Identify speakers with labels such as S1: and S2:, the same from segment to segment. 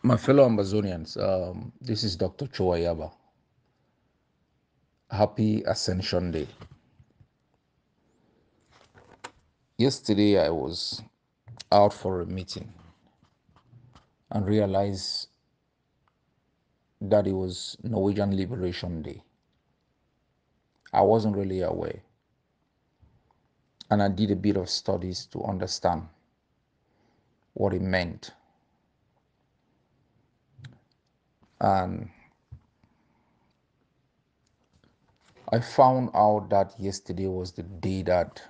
S1: My fellow Ambazonians, this is Dr. Choayaba. Happy Ascension Day. Yesterday, I was out for a meeting and realized that it was Norwegian Liberation Day. I wasn't really aware, and I did a bit of studies to understand what it meant. And I found out that yesterday was the day that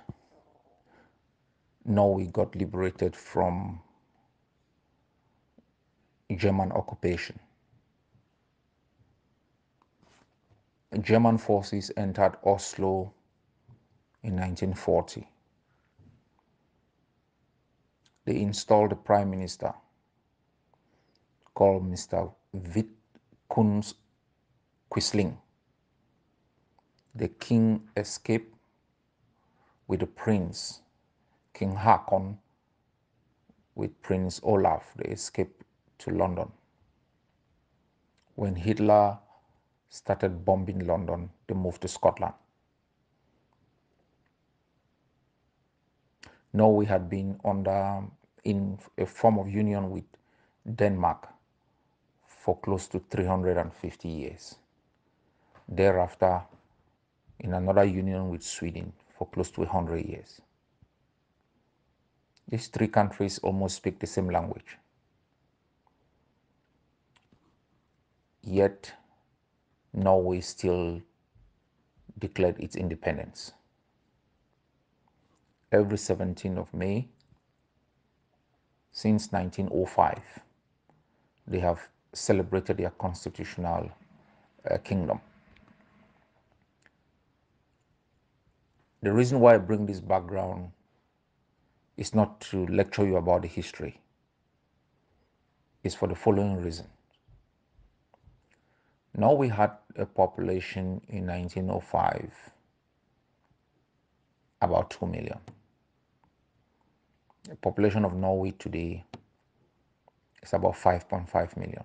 S1: Norway got liberated from German occupation. German forces entered Oslo in 1940. They installed a prime minister called Mr. Vidkun Quisling. The king escaped with the prince, King Hakon, with Prince Olaf. They escaped to London. When Hitler started bombing London, they moved to Scotland. Norway had been in a form of union with Denmark for close to 350 years. Thereafter, in another union with Sweden for close to 100 years. These three countries almost speak the same language. Yet, Norway still declared its independence. Every 17th of May, since 1905, they have celebrated their constitutional kingdom. The reason why I bring this background is not to lecture you about the history. It's for the following reason. Norway had a population in 1905 about 2 million. The population of Norway today is about 5.5 million.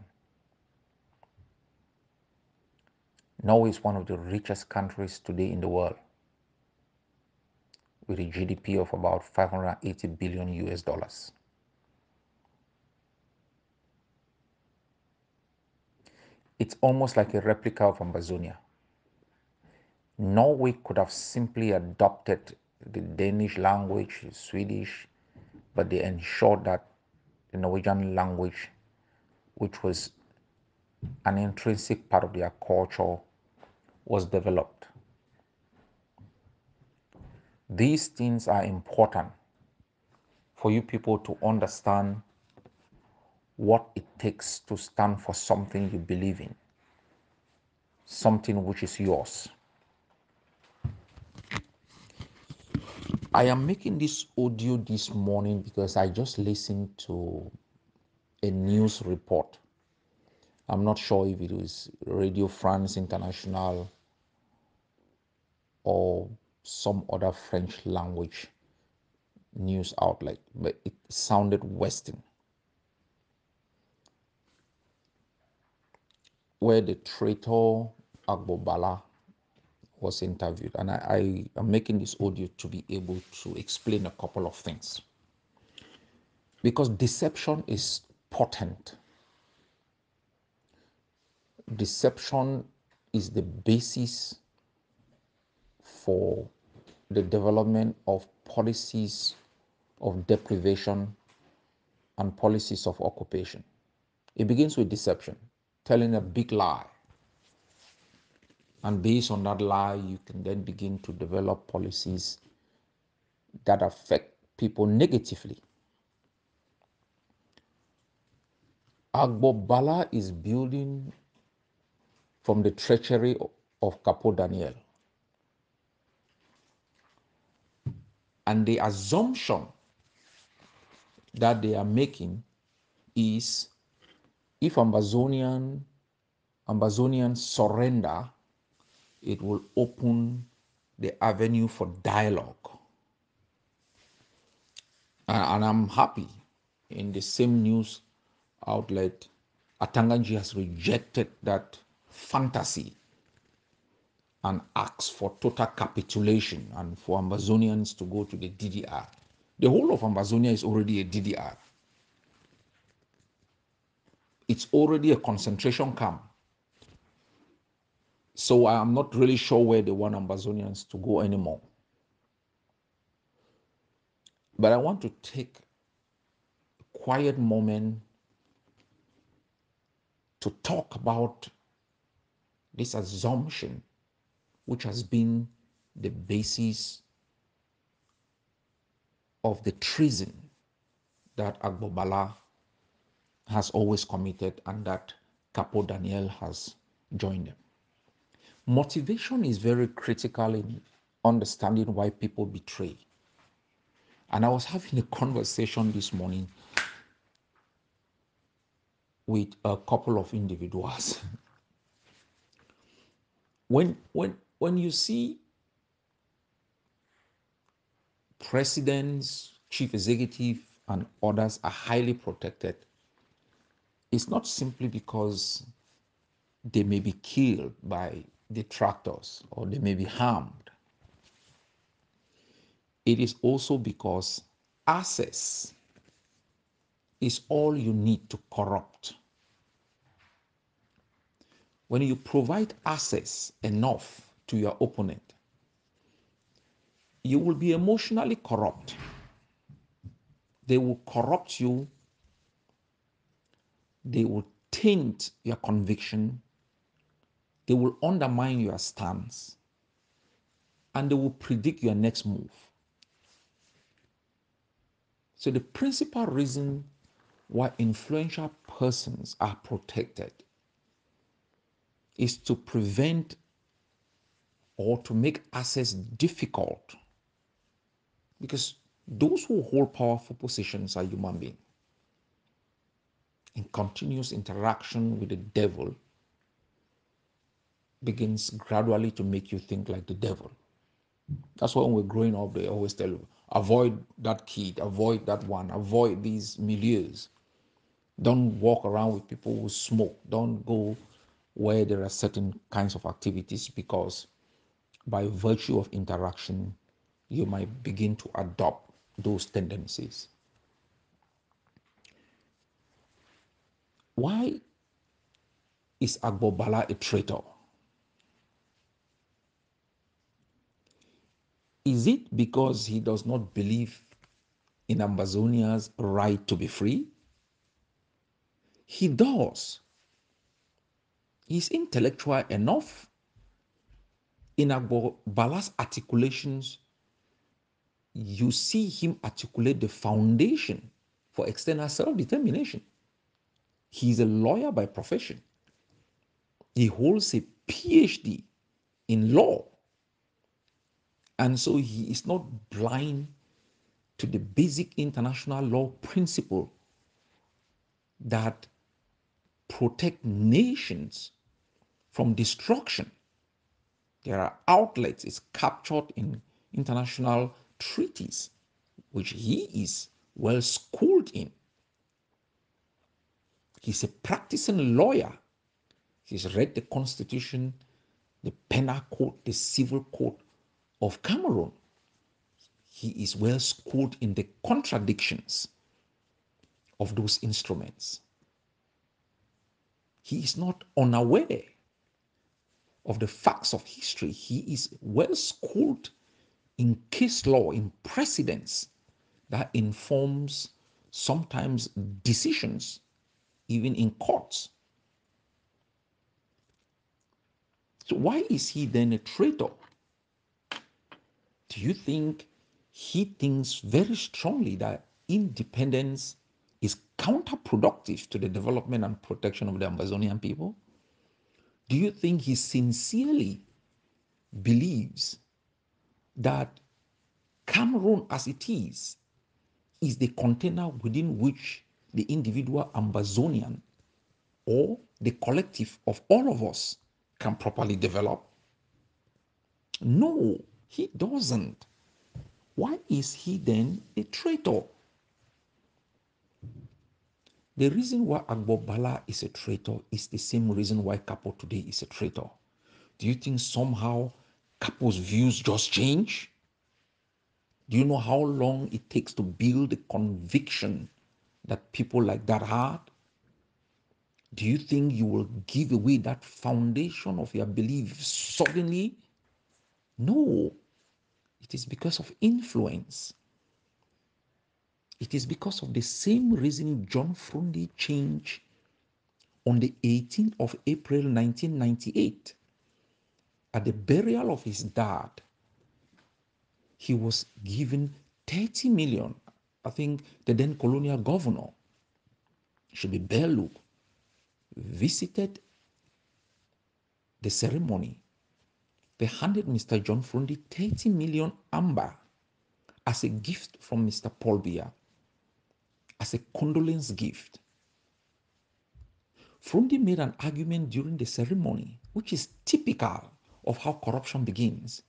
S1: Norway is one of the richest countries today in the world, with a GDP of about 580 billion US dollars. It's almost like a replica of Ambazonia. Norway could have simply adopted the Danish language, Swedish, but they ensured that the Norwegian language, which was an intrinsic part of their culture, was developed. These things are important for you people to understand what it takes to stand for something you believe in, something which is yours. I am making this audio this morning because I just listened to a news report. I'm not sure if it was Radio France International or some other French language news outlet, but it sounded Western, where the traitor Agbor Balla was interviewed. And I am making this audio to be able to explain a couple of things. Because deception is potent. Deception is the basis for the development of policies of deprivation and policies of occupation. It begins with deception, telling a big lie. And based on that lie, you can then begin to develop policies that affect people negatively. Agbor Balla is building from the treachery of Capo Daniel. And the assumption that they are making is if Ambazonians surrender, it will open the avenue for dialogue. And I'm happy in the same news outlet Atanganji has rejected that fantasy and asks for total capitulation and for Ambazonians to go to the DDR. The whole of Ambazonia is already a DDR. It's already a concentration camp. So I am not really sure where they want Ambazonians to go anymore. But I want to take a quiet moment to talk about this assumption, which has been the basis of the treason that Agbor Balla has always committed and that Capo Daniel has joined them. Motivation is very critical in understanding why people betray. And I was having a conversation this morning with a couple of individuals. When you see presidents, chief executive, and others are highly protected, it's not simply because they may be killed by detractors or they may be harmed. It is also because access is all you need to corrupt. When you provide access enough to your opponent, you will be emotionally corrupt. They will corrupt you. They will taint your conviction. They will undermine your stance. And they will predict your next move. So the principal reason why influential persons are protected is to prevent or to make access difficult, because those who hold powerful positions are human beings. And continuous interaction with the devil begins gradually to make you think like the devil. That's why when we're growing up, they always tell you, avoid that kid, avoid that one, avoid these milieus. Don't walk around with people who smoke. Don't go where there are certain kinds of activities, because by virtue of interaction, you might begin to adopt those tendencies. Why is Agbor Balla a traitor? Is it because he does not believe in Ambazonia's right to be free? He does. He's intellectual enough. In Agbor Balla's articulations, you see him articulate the foundation for external self-determination. He's a lawyer by profession. He holds a PhD in law. And so he is not blind to the basic international law principle that protect nations from destruction. There are outlets, it's captured in international treaties, which he is well schooled in. He's a practicing lawyer. He's read the Constitution, the Penal Code, the Civil Code of Cameroon. He is well schooled in the contradictions of those instruments. He is not unaware of the facts of history. He is well schooled in case law, in precedents that informs sometimes decisions, even in courts. So why is he then a traitor? Do you think he thinks very strongly that independence is counterproductive to the development and protection of the Ambazonian people? Do you think he sincerely believes that Cameroon as it is the container within which the individual Ambazonian or the collective of all of us can properly develop? No, he doesn't. Why is he then a traitor? The reason why Agbor Balla is a traitor is the same reason why Capo today is a traitor. Do you think somehow Capo's views just change? Do you know how long it takes to build the conviction that people like that had? Do you think you will give away that foundation of your belief suddenly? No, it is because of influence. It is because of the same reason John Frundi changed on the 18th of April 1998. At the burial of his dad, he was given 30 million. I think the then colonial governor, Shobi Bello, visited the ceremony. They handed Mr. John Frundi 30 million amber as a gift from Mr. Paul Biya, as a condolence gift. Frundi made an argument during the ceremony, which is typical of how corruption begins.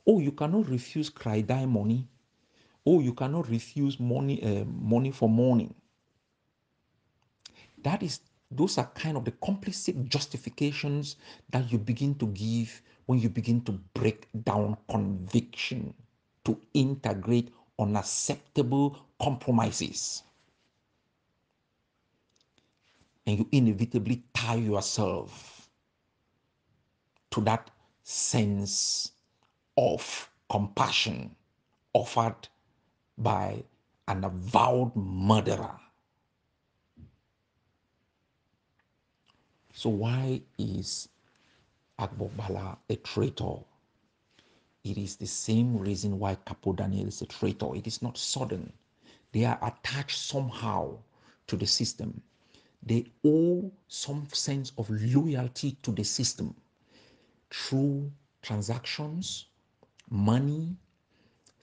S1: Oh, you cannot refuse cry die money. Oh, you cannot refuse money for mourning. Those are kind of the complicit justifications that you begin to give when you begin to break down conviction to integrate unacceptable compromises. And you inevitably tie yourself to that sense of compassion offered by an avowed murderer. So why is Agbor Balla a traitor? It is the same reason why Capo Daniel is a traitor. It is not sudden. They are attached somehow to the system. They owe some sense of loyalty to the system through transactions, money,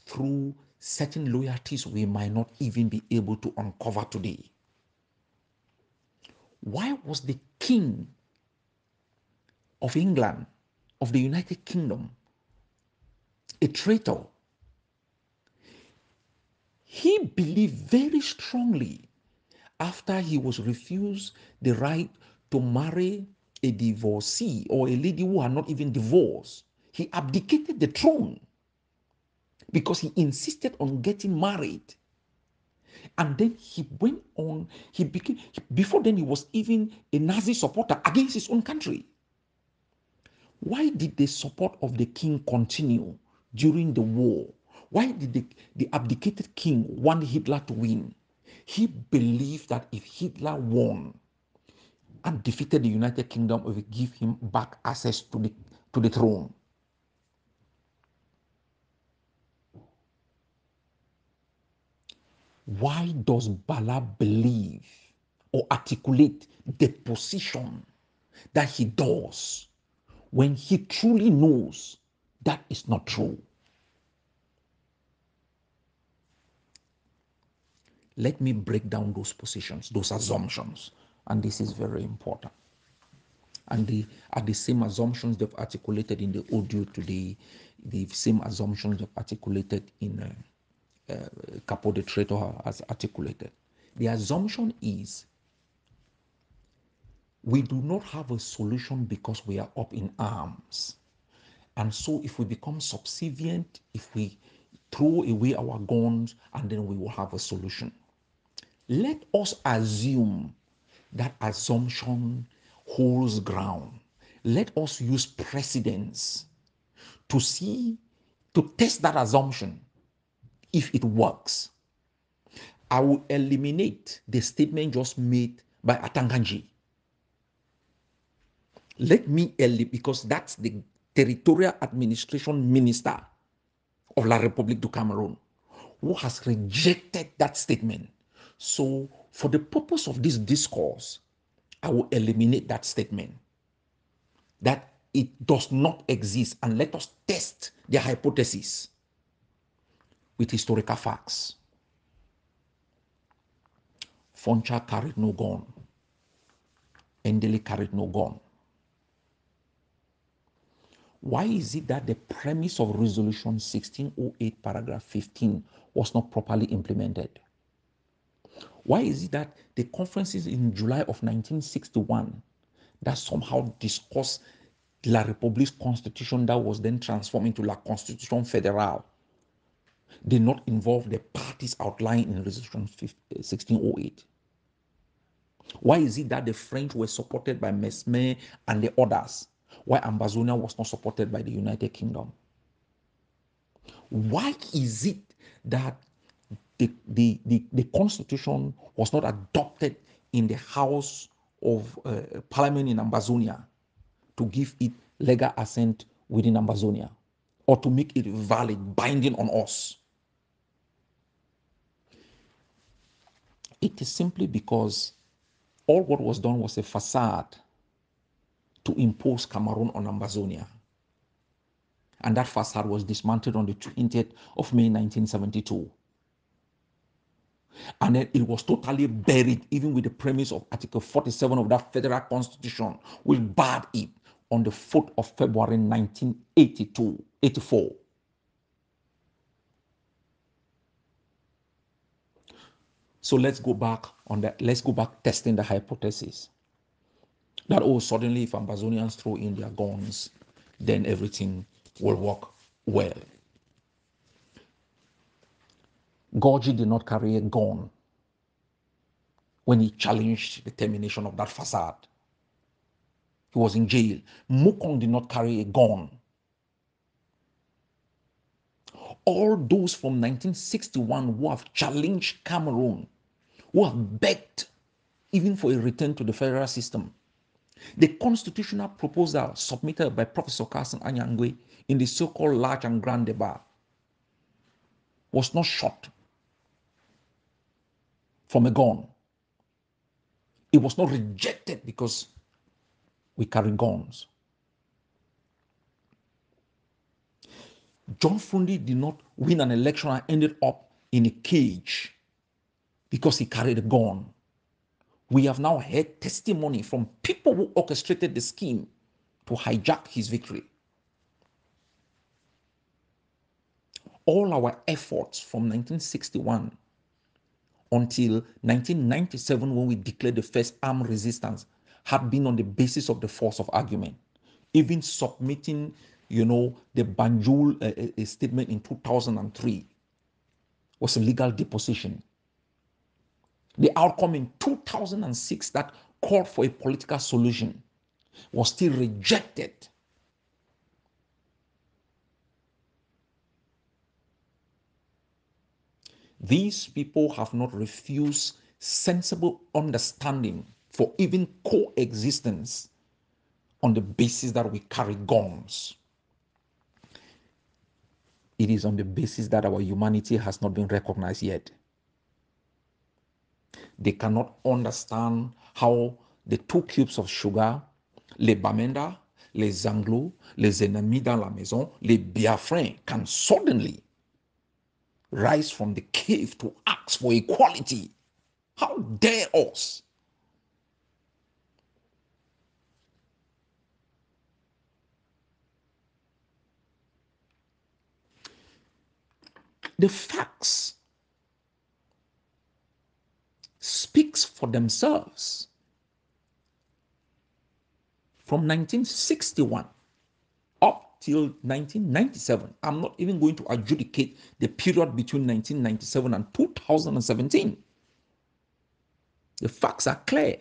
S1: through certain loyalties we might not even be able to uncover today. Why was the king of England, of the United Kingdom, a traitor? He believed very strongly after he was refused the right to marry a divorcee or a lady who had not even divorced. He abdicated the throne because he insisted on getting married. And then he went on, before then, he was even a Nazi supporter against his own country. Why did the support of the king continue during the war? Why did the abdicated king want Hitler to win? He believed that if Hitler won and defeated the United Kingdom, it would give him back access to the throne. Why does Balla believe or articulate the position that he does when he truly knows that is not true? Let me break down those positions, those assumptions, and this is very important. And they are the same assumptions they've articulated in the audio today, the same assumptions they've articulated in Capo the Traitor has articulated. The assumption is we do not have a solution because we are up in arms. And so if we become subservient, if we throw away our guns, and then we will have a solution. Let us assume that assumption holds ground. Let us use precedents to test that assumption if it works. I will eliminate the statement just made by Atanganji. Let me eliminate, because that's the territorial administration minister of La République du Cameroon who has rejected that statement. So for the purpose of this discourse, I will eliminate that statement, that it does not exist, and let us test their hypothesis with historical facts. Foncha carried no gun. Endele carried no gun. Why is it that the premise of Resolution 1608, paragraph 15, was not properly implemented? Why is it that the conferences in July of 1961 that somehow discussed La République Constitution that was then transformed into La Constitution Fédérale did not involve the parties outlined in Resolution 1608? Why is it that the French were supported by Mesmer and the others, while Ambazonia was not supported by the United Kingdom? Why is it that the Constitution was not adopted in the House of Parliament in Ambazonia to give it legal assent within Ambazonia or to make it valid, binding on us? It is simply because all what was done was a facade to impose Cameroon on Ambazonia. And that facade was dismantled on the 20th of May 1972. And then it was totally buried, even with the premise of Article 47 of that federal constitution, which barred it on the 4th of February 1984. So let's go back on that. Let's go back testing the hypothesis that, oh, suddenly if Ambazonians throw in their guns, then everything will work well. Gorgie did not carry a gun when he challenged the termination of that facade. He was in jail. Mukong did not carry a gun. All those from 1961 who have challenged Cameroon, who have begged even for a return to the federal system. The constitutional proposal submitted by Professor Carson Anyangwe in the so-called large and grand debate was not shot from a gun. It was not rejected because we carry guns. John Frundi did not win an election and ended up in a cage because he carried a gun. We have now heard testimony from people who orchestrated the scheme to hijack his victory. All our efforts from 1961 until 1997, when we declared the first armed resistance, had been on the basis of the force of argument. Even submitting, the Banjul statement in 2003 was a legal deposition. The outcome in 2006 that called for a political solution was still rejected. These people have not refused sensible understanding for even coexistence on the basis that we carry guns. It is on the basis that our humanity has not been recognized yet. They cannot understand how the 2 cubes of sugar, les Bamenda, les Anglo, les ennemis dans la maison, les Biafrins can suddenly rise from the cave to ask for equality. How dare us? The facts speaks for themselves. From 1961 up till 1997, I'm not even going to adjudicate the period between 1997 and 2017. The facts are clear.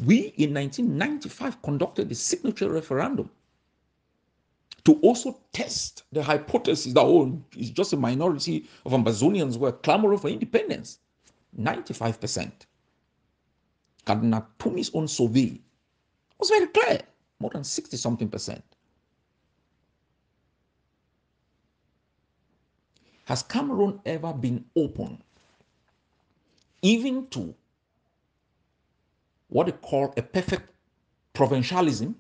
S1: We in 1995 conducted the signature referendum to also test the hypothesis that, oh, it's just a minority of Ambazonians were clamoring for independence. 95%. Cardinal Tumi's own survey was very clear, more than 60-something percent. Has Cameroon ever been open, even to what they call a perfect provincialism?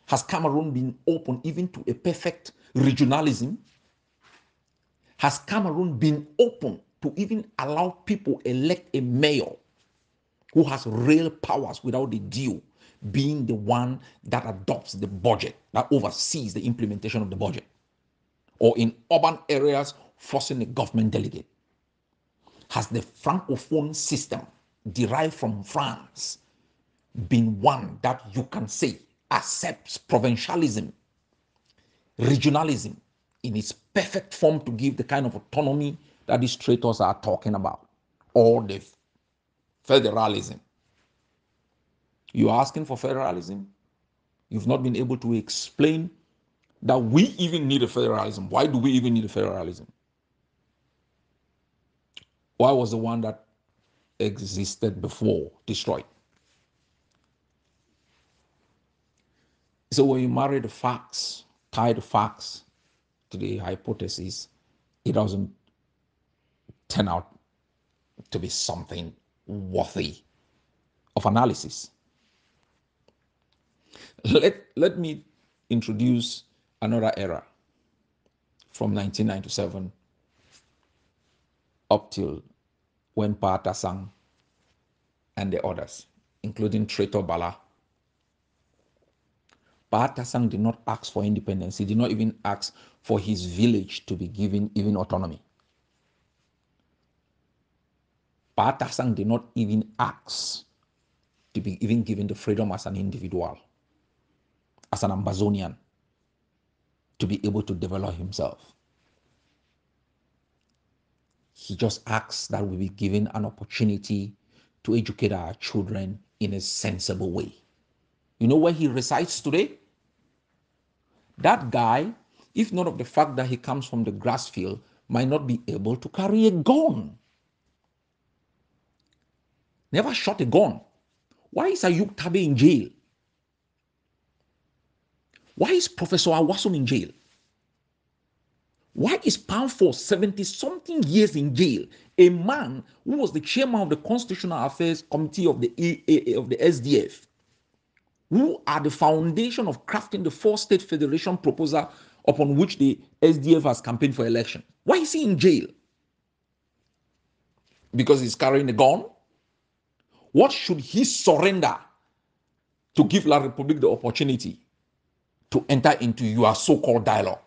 S1: Has Cameroon been open even to a perfect regionalism? Has Cameroon been open to even allow people elect a mayor who has real powers without the due being the one that adopts the budget, that oversees the implementation of the budget, or in urban areas forcing a government delegate? has the Francophone system derived from France been one that you can say accepts provincialism, regionalism in its perfect form to give the kind of autonomy that these traitors are talking about, or the federalism? You're asking for federalism? You've not been able to explain that we even need a federalism. Why do we even need a federalism? Why was the one that existed before destroyed? So when you marry the facts, tie the facts to the hypothesis, it doesn't turn out to be something worthy of analysis. Let me introduce another era from 1997 up till when Patasang and the others, including Traitor Balla. Patasang did not ask for independence. He did not even ask for his village to be given even autonomy. Patasang did not even ask to be even given the freedom as an individual, as an Ambazonian, to be able to develop himself. He just asks that we be given an opportunity to educate our children in a sensible way. You know where he resides today? That guy, if not of the fact that he comes from the grass field, might not be able to carry a gun. Never shot a gun. Why is Ayuk Tabe in jail? Why is Professor Awasum in jail? Why is Pound for 70-something years in jail? A man who was the chairman of the Constitutional Affairs Committee of the SDF, who are the foundation of crafting the four-state federation proposal upon which the SDF has campaigned for election. Why is he in jail? Because he's carrying a gun? What should he surrender to give La Republique the opportunity to enter into your so-called dialogue?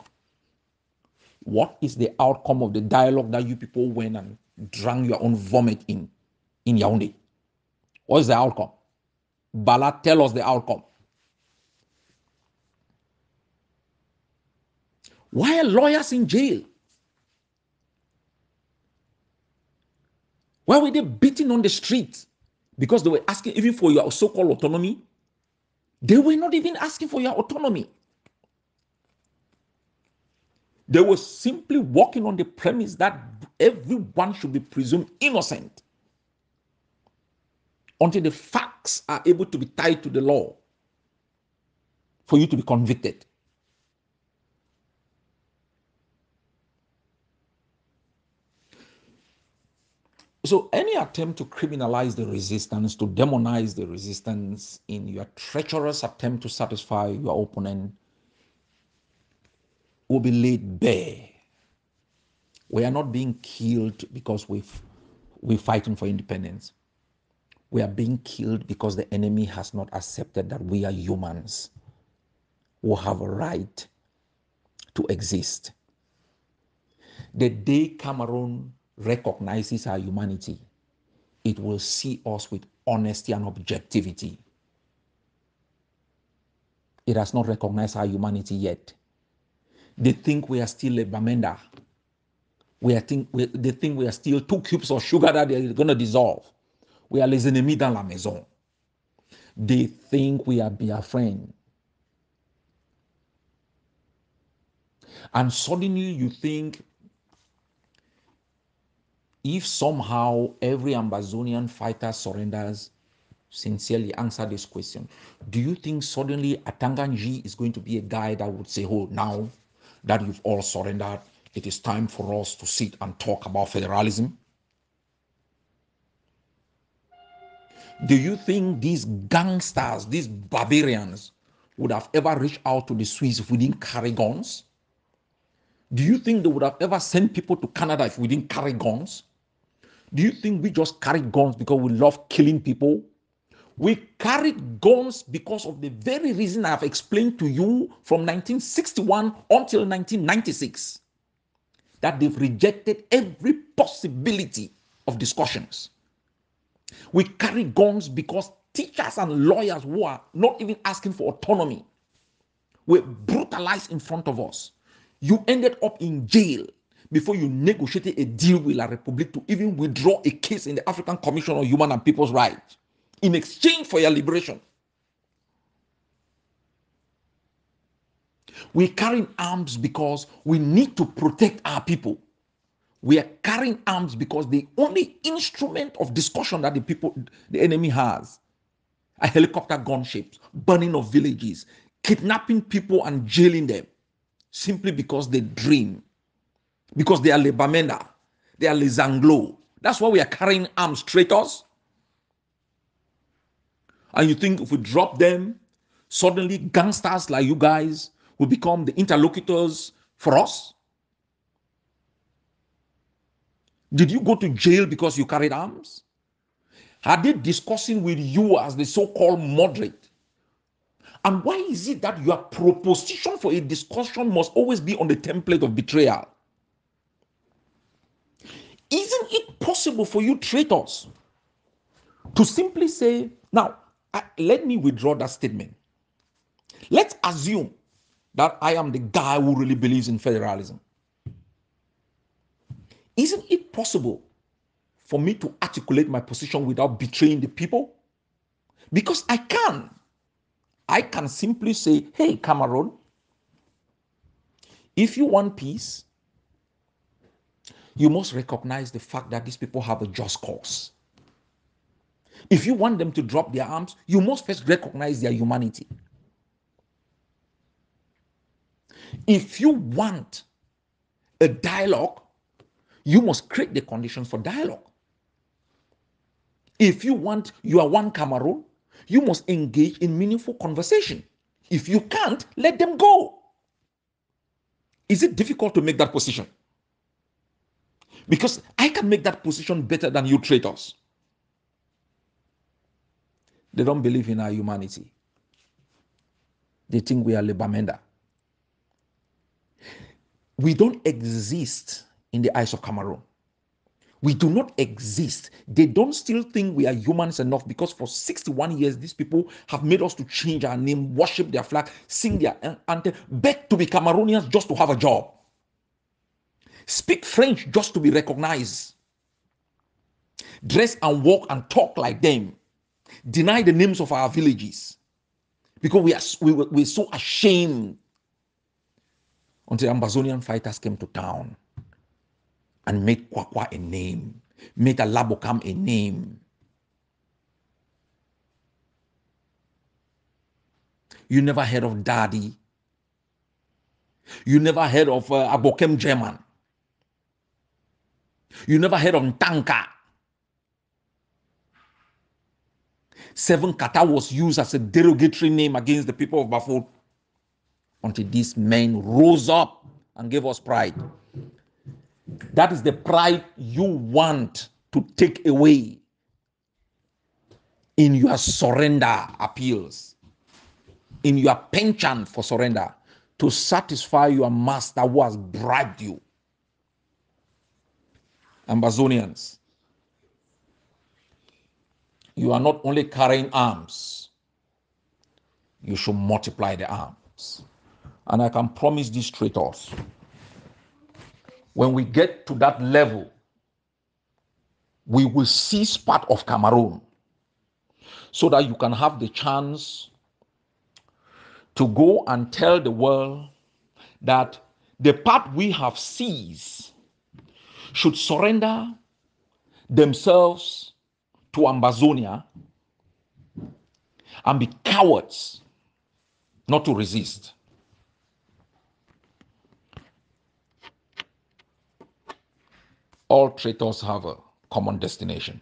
S1: What is the outcome of the dialogue that you people went and drank your own vomit in Yaoundé? What is the outcome? Balla, tell us the outcome. Why are lawyers in jail? Why were they beating on the street? Because they were asking even for your so-called autonomy. They were not even asking for your autonomy. They were simply working on the premise that everyone should be presumed innocent until the facts are able to be tied to the law for you to be convicted. So any attempt to criminalize the resistance, to demonize the resistance in your treacherous attempt to satisfy your opponent will be laid bare. We are not being killed because we're fighting for independence. We are being killed because the enemy has not accepted that we are humans who have a right to exist. The day Cameroon recognizes our humanity, it will see us with honesty and objectivity. It has not recognized our humanity yet. They think we are still a Bamenda. They think we are still 2 cubes of sugar that they're going to dissolve. We are les ennemis dans la maison. They think we are Biafran. And suddenly you think if somehow every Ambazonian fighter surrenders, sincerely answer this question, do you think suddenly Atanganji is going to be a guy that would say, oh, now that you've all surrendered, it is time for us to sit and talk about federalism? Do you think these gangsters, these barbarians, would have ever reached out to the Swiss if we didn't carry guns? Do you think they would have ever sent people to Canada if we didn't carry guns? Do you think we just carry guns because we love killing people? We carried guns because of the very reason I have explained to you from 1961 until 1996, that they've rejected every possibility of discussions. We carry guns because teachers and lawyers who are not even asking for autonomy were brutalized in front of us. You ended up in jail before you negotiated a deal with La Republique to even withdraw a case in the African Commission on Human and People's Rights in exchange for your liberation. We're carrying arms because we need to protect our people. We are carrying arms because the only instrument of discussion that the enemy has are helicopter gunships, burning of villages, kidnapping people and jailing them simply because they dream, because they are Le Bamenda, they are Les Anglo. That's why we are carrying arms, traitors. And you think if we drop them, suddenly gangsters like you guys will become the interlocutors for us? Did you go to jail because you carried arms? Are they discussing with you as the so-called moderate? And why is it that your proposition for a discussion must always be on the template of betrayal? Isn't it possible for you traitors to simply say, now, let me withdraw that statement. Let's assume that I am the guy who really believes in federalism. Isn't it possible for me to articulate my position without betraying the people? Because I can. I can simply say, hey, Cameroon, if you want peace, you must recognize the fact that these people have a just cause. If you want them to drop their arms, you must first recognize their humanity. If you want a dialogue, you must create the conditions for dialogue. If you are one Cameroon, you must engage in meaningful conversation. If you can't, let them go. Is it difficult to make that position? Because I can make that position better than you traitors. They don't believe in our humanity. They think we are Le Bamenda. We don't exist in the eyes of Cameroon. We do not exist. They don't still think we are humans enough because for 61 years, these people have made us to change our name, worship their flag, sing their anthem, beg to be Cameroonians just to have a job, speak French just to be recognized, dress and walk and talk like them, deny the names of our villages because we're so ashamed until Ambazonian fighters came to town and made Kwakwa a name, made Alabokam a name. You never heard of Daddy. You never heard of Abokem German. You never heard of Ntanka. 7 Kata was used as a derogatory name against the people of Bafut until these men rose up and gave us pride. That is the pride you want to take away in your surrender appeals, in your penchant for surrender to satisfy your master who has bribed you. Ambazonians, you are not only carrying arms, you should multiply the arms. And I can promise these traitors, when we get to that level, we will seize part of Cameroon so that you can have the chance to go and tell the world that the part we have seized should surrender themselves to Ambazonia and be cowards not to resist. All traitors have a common destination.